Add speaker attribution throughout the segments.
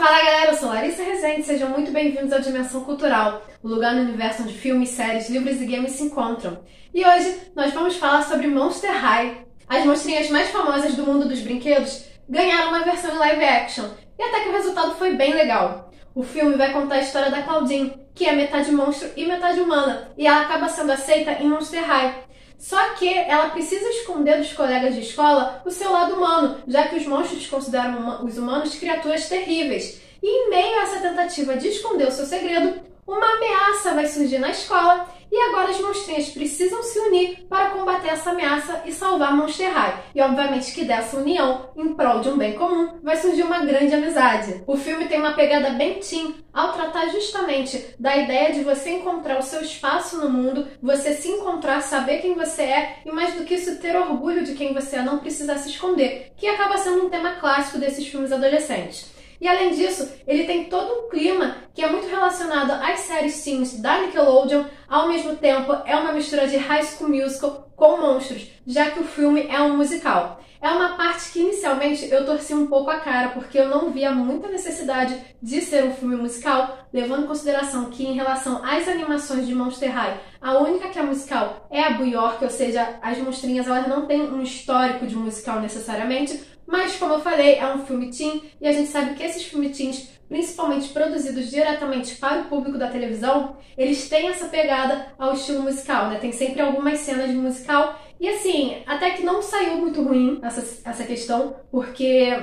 Speaker 1: Fala galera, eu sou Larissa Rezende, sejam muito bem-vindos ao Dimensão Cultural, o lugar no universo onde filmes, séries, livros e games se encontram. E hoje nós vamos falar sobre Monster High. As monstrinhas mais famosas do mundo dos brinquedos ganharam uma versão em live action, e até que o resultado foi bem legal. O filme vai contar a história da Claudine, que é metade monstro e metade humana, e ela acaba sendo aceita em Monster High. Só que ela precisa esconder dos colegas de escola o seu lado humano, já que os monstros consideram os humanos criaturas terríveis. E em meio a essa tentativa de esconder o seu segredo, uma ameaça vai surgir na escola e agora as monstrinhas precisam se unir para combater essa ameaça e salvar Monster High. E obviamente que dessa união, em prol de um bem comum, vai surgir uma grande amizade. O filme tem uma pegada bem teen ao tratar justamente da ideia de você encontrar o seu espaço no mundo, você se encontrar, saber quem você é e mais do que isso, ter orgulho de quem você é, não precisar se esconder, que acaba sendo um tema clássico desses filmes adolescentes. E além disso, ele tem todo um clima que é muito relacionado às séries teens da Nickelodeon, ao mesmo tempo é uma mistura de High School Musical com monstros, já que o filme é um musical. É uma parte que inicialmente eu torci um pouco a cara, porque eu não via muita necessidade de ser um filme musical, levando em consideração que em relação às animações de Monster High, a única que é musical é a Bjork, ou seja, as monstrinhas elas não têm um histórico de musical necessariamente, mas como eu falei, é um filme teen e a gente sabe que esses filmes teens, principalmente produzidos diretamente para o público da televisão, eles têm essa pegada ao estilo musical, né? Tem sempre algumas cenas de musical e assim, até que não saiu muito ruim essa questão, porque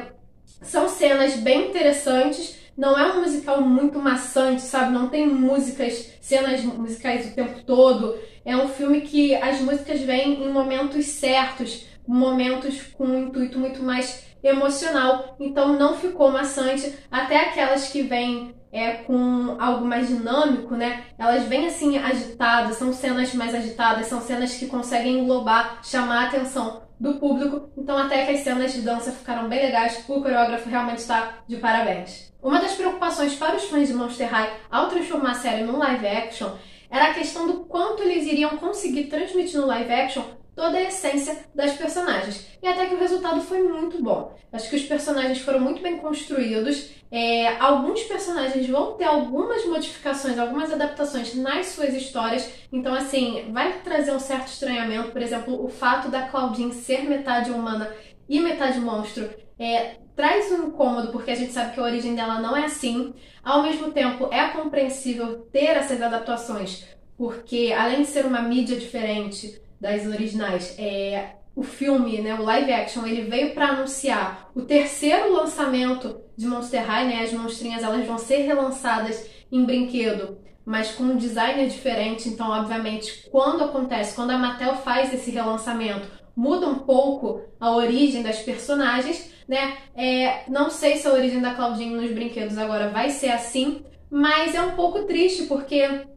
Speaker 1: são cenas bem interessantes, não é um musical muito maçante, sabe? Não tem cenas musicais o tempo todo. É um filme que as músicas vêm em momentos certos, momentos com um intuito muito mais emocional, então não ficou maçante, até aquelas que vêm com algo mais dinâmico, né? Elas vêm assim agitadas, são cenas mais agitadas, são cenas que conseguem englobar, chamar a atenção do público, então até que as cenas de dança ficaram bem legais, o coreógrafo realmente está de parabéns. Uma das preocupações para os fãs de Monster High ao transformar a série num live action era a questão do quanto eles iriam conseguir transmitir no live action toda a essência das personagens. E até que o resultado foi muito bom. Acho que os personagens foram muito bem construídos. Alguns personagens vão ter algumas modificações, algumas adaptações nas suas histórias. Então, assim, vai trazer um certo estranhamento. Por exemplo, o fato da Claudine ser metade humana e metade monstro traz um incômodo, porque a gente sabe que a origem dela não é assim. Ao mesmo tempo, é compreensível ter essas adaptações, porque além de ser uma mídia diferente das originais, o filme, né, o live action, ele veio para anunciar o terceiro lançamento de Monster High, né? As monstrinhas elas vão ser relançadas em brinquedo, mas com um designer diferente. Então, obviamente, quando a Mattel faz esse relançamento, muda um pouco a origem das personagens, né? Não sei se a origem da Claudine nos brinquedos agora vai ser assim, mas é um pouco triste, porque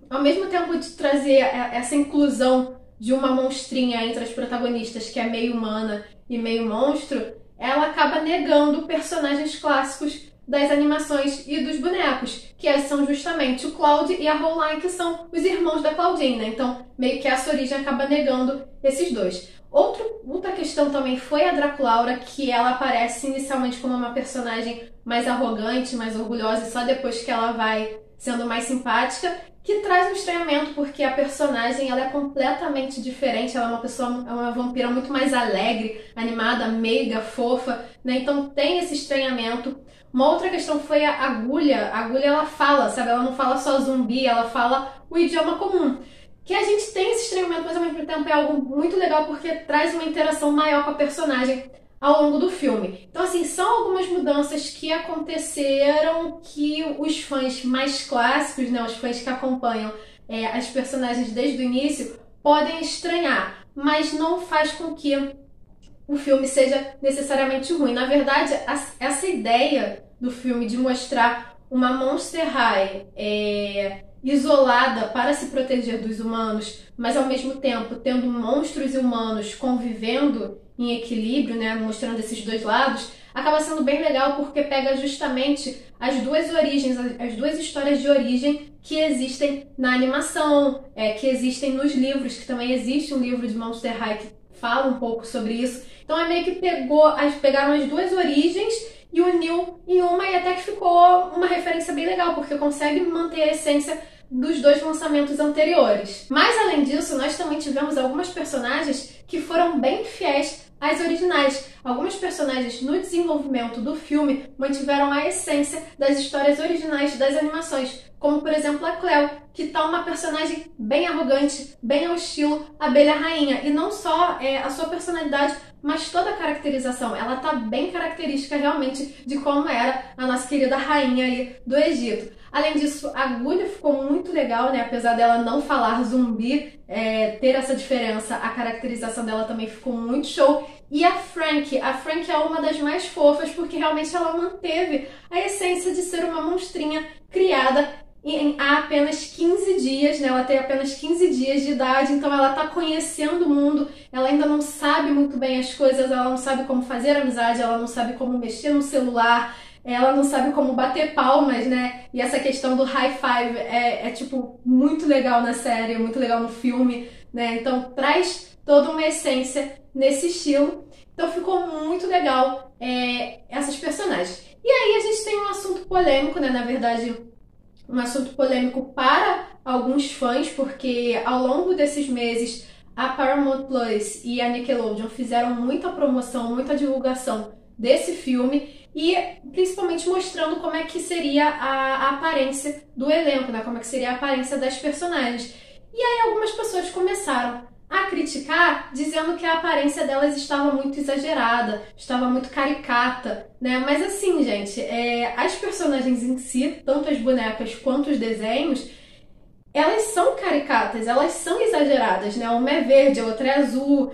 Speaker 1: ao mesmo tempo de trazer essa inclusão de uma monstrinha entre as protagonistas, que é meio humana e meio monstro, ela acaba negando personagens clássicos das animações e dos bonecos, que são justamente o Cloud e a Roline, que são os irmãos da Claudine, né? Então, meio que essa origem acaba negando esses dois. Outra questão também foi a Draculaura, que ela aparece inicialmente como uma personagem mais arrogante, mais orgulhosa, e só depois que ela vai sendo mais simpática, que traz um estranhamento, porque a personagem ela é completamente diferente, ela é uma vampira muito mais alegre, animada, meiga, fofa, né? Então tem esse estranhamento. Uma outra questão foi a agulha. A agulha ela fala, sabe? Ela não fala só zumbi, ela fala o idioma comum. Que a gente tem esse estranhamento, mas ao mesmo tempo é algo muito legal, porque traz uma interação maior com a personagem ao longo do filme. Então, assim, são algumas mudanças que aconteceram que os fãs mais clássicos, né, os fãs que acompanham as personagens desde o início, podem estranhar, mas não faz com que o filme seja necessariamente ruim. Na verdade, essa ideia do filme de mostrar uma Monster High isolada para se proteger dos humanos, mas ao mesmo tempo tendo monstros e humanos convivendo em equilíbrio, né, mostrando esses dois lados, acaba sendo bem legal, porque pega justamente as duas origens, as duas histórias de origem que existem na animação, que existem nos livros, que também existe um livro de Monster High que fala um pouco sobre isso. Então é meio que pegaram as duas origens e uniu em uma, e até que ficou uma referência bem legal, porque consegue manter a essência dos dois lançamentos anteriores. Mas além disso, nós também tivemos algumas personagens que foram bem fiéis às originais. Algumas personagens no desenvolvimento do filme mantiveram a essência das histórias originais das animações, como por exemplo a Cleo, que tá uma personagem bem arrogante, bem ao estilo Abelha Rainha, e não só a sua personalidade, mas toda a caracterização, ela tá bem característica realmente de como era a nossa querida rainha aí do Egito. Além disso, a agulha ficou muito legal, né? Apesar dela não falar zumbi, ter essa diferença, a caracterização dela também ficou muito show. E a Frank é uma das mais fofas, porque realmente ela manteve a essência de ser uma monstrinha criada há apenas 15 dias, né? Ela tem apenas 15 dias de idade, então ela tá conhecendo o mundo, ela ainda não sabe muito bem as coisas, ela não sabe como fazer amizade, ela não sabe como mexer no celular, ela não sabe como bater palmas, né? E essa questão do high five tipo, muito legal na série, muito legal no filme, né? Então traz toda uma essência nesse estilo. Então ficou muito legal essas personagens. E aí a gente tem um assunto polêmico, né? Na verdade, um assunto polêmico para alguns fãs, porque ao longo desses meses a Paramount Plus e a Nickelodeon fizeram muita promoção, muita divulgação desse filme, e principalmente mostrando como é que seria a aparência do elenco, né? Como é que seria a aparência das personagens. E aí algumas pessoas começaram a criticar, dizendo que a aparência delas estava muito exagerada, estava muito caricata, né? Mas assim, gente, as personagens em si, tanto as bonecas quanto os desenhos, elas são caricatas, elas são exageradas, né? Uma é verde, a outra é azul,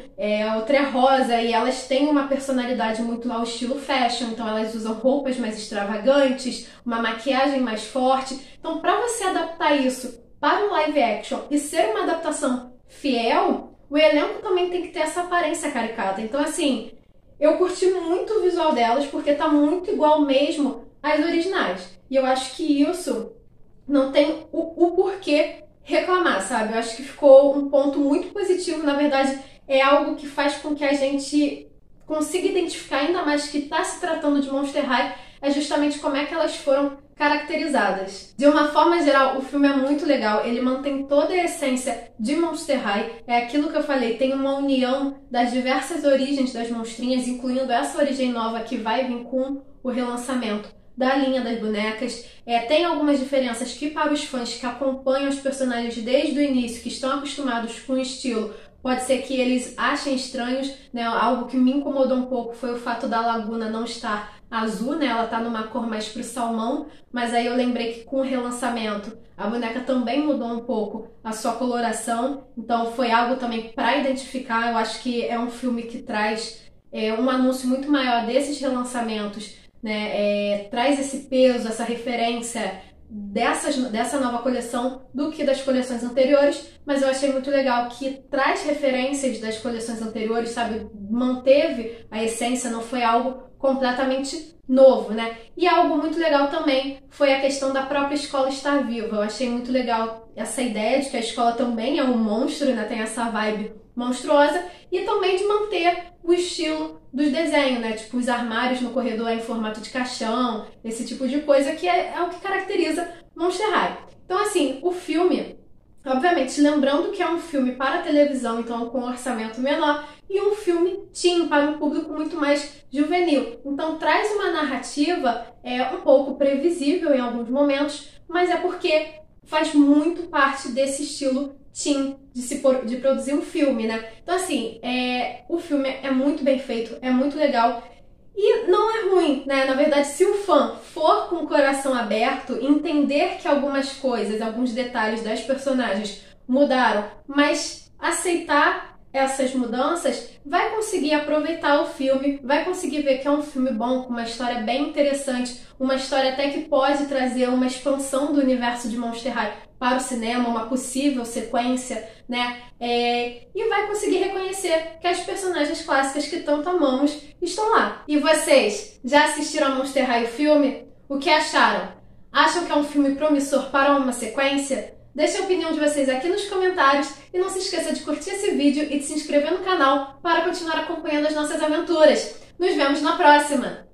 Speaker 1: a outra é rosa, e elas têm uma personalidade muito ao estilo fashion, então elas usam roupas mais extravagantes, uma maquiagem mais forte. Então, para você adaptar isso para um live action e ser uma adaptação fiel, o elenco também tem que ter essa aparência caricata. Então, assim, eu curti muito o visual delas, porque tá muito igual mesmo às originais. E eu acho que isso não tem o porquê reclamar, sabe? Eu acho que ficou um ponto muito positivo. Na verdade, é algo que faz com que a gente consiga identificar ainda mais que está se tratando de Monster High, é justamente como é que elas foram caracterizadas. De uma forma geral, o filme é muito legal, ele mantém toda a essência de Monster High, é aquilo que eu falei, tem uma união das diversas origens das monstrinhas, incluindo essa origem nova que vai vir com o relançamento da linha das bonecas. Tem algumas diferenças que, para os fãs que acompanham os personagens desde o início, que estão acostumados com o estilo, pode ser que eles achem estranhos, né? Algo que me incomodou um pouco foi o fato da Laguna não estar azul, né? Ela tá numa cor mais pro salmão, mas aí eu lembrei que com o relançamento a boneca também mudou um pouco a sua coloração, então foi algo também para identificar. Eu acho que é um filme que traz um anúncio muito maior desses relançamentos, né? Traz esse peso, essa referência dessa nova coleção do que das coleções anteriores, mas eu achei muito legal que traz referências das coleções anteriores, sabe? Manteve a essência, não foi algo completamente novo, né? E algo muito legal também foi a questão da própria escola estar viva. Eu achei muito legal essa ideia de que a escola também é um monstro, né? Tem essa vibe monstruosa, e também de manter o estilo dos desenhos, né? Tipo, os armários no corredor em formato de caixão, esse tipo de coisa que é o que caracteriza Monster High. Então, assim, o filme, obviamente, lembrando que é um filme para televisão, então com um orçamento menor, e um filme teen, para um público muito mais juvenil. Então traz uma narrativa um pouco previsível em alguns momentos, mas é porque faz muito parte desse estilo teen de produzir um filme, né? Então, assim, o filme é muito bem feito, é muito legal. E não é ruim, né? Na verdade, se o fã for com o coração aberto, entender que algumas coisas, alguns detalhes das personagens mudaram, mas aceitar essas mudanças, vai conseguir aproveitar o filme, vai conseguir ver que é um filme bom, com uma história bem interessante, uma história até que pode trazer uma expansão do universo de Monster High para o cinema, uma possível sequência, né? E vai conseguir reconhecer que as personagens clássicas que tanto amamos estão lá. E vocês, já assistiram a Monster High o filme? O que acharam? Acham que é um filme promissor para uma sequência? Deixe a opinião de vocês aqui nos comentários e não se esqueça de curtir esse vídeo e de se inscrever no canal para continuar acompanhando as nossas aventuras. Nos vemos na próxima!